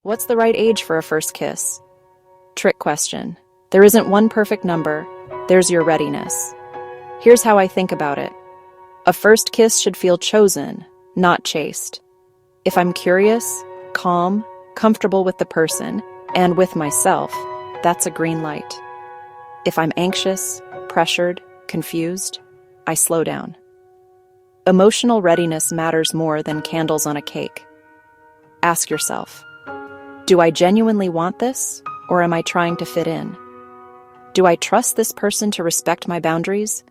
What's the right age for a first kiss? Trick question. There isn't one perfect number. There's your readiness. Here's how I think about it. A first kiss should feel chosen, not chased. If I'm curious, calm, comfortable with the person, and with myself, that's a green light. If I'm anxious, pressured, confused, I slow down. Emotional readiness matters more than candles on a cake. Ask yourself, do I genuinely want this, or am I trying to fit in? Do I trust this person to respect my boundaries?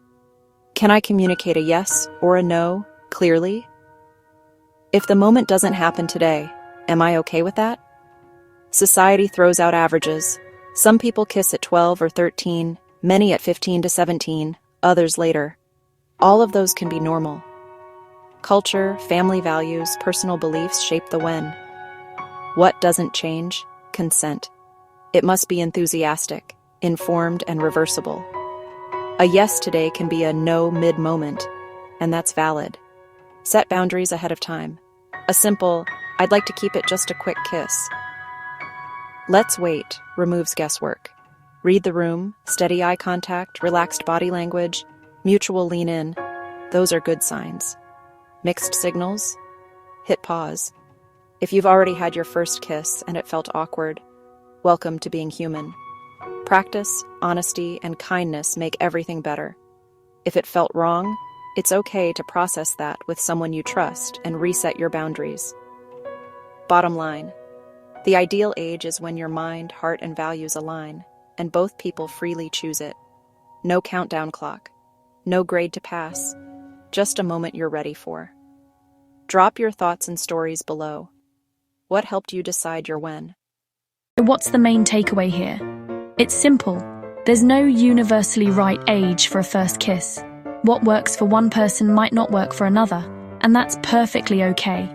Can I communicate a yes or a no clearly? If the moment doesn't happen today, am I okay with that? Society throws out averages. Some people kiss at 12 or 13, many at 15 to 17, others later. All of those can be normal. Culture, family values, personal beliefs shape the when. What doesn't change? Consent. It must be enthusiastic, informed, and reversible. A yes today can be a no mid-moment, and that's valid. Set boundaries ahead of time. A simple, I'd like to keep it just a quick kiss. Let's wait removes guesswork. Read the room, steady eye contact, relaxed body language, mutual lean in. Those are good signs. Mixed signals? Hit pause. If you've already had your first kiss and it felt awkward, welcome to being human. Practice, honesty, and kindness make everything better. If it felt wrong, it's okay to process that with someone you trust and reset your boundaries. Bottom line, the ideal age is when your mind, heart, and values align, and both people freely choose it. No countdown clock, no grade to pass, just a moment you're ready for. Drop your thoughts and stories below. What helped you decide your when? What's the main takeaway here? It's simple. There's no universally right age for a first kiss. What works for one person might not work for another, and that's perfectly okay.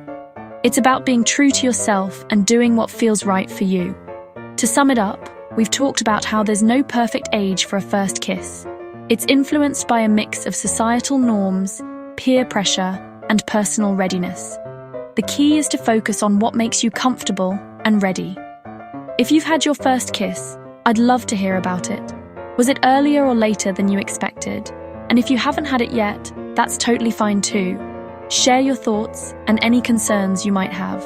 It's about being true to yourself and doing what feels right for you. To sum it up, we've talked about how there's no perfect age for a first kiss. It's influenced by a mix of societal norms, peer pressure, and personal readiness. The key is to focus on what makes you comfortable and ready. If you've had your first kiss, I'd love to hear about it. Was it earlier or later than you expected? And if you haven't had it yet, that's totally fine too. Share your thoughts and any concerns you might have.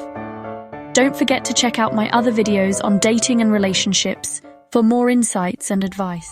Don't forget to check out my other videos on dating and relationships for more insights and advice.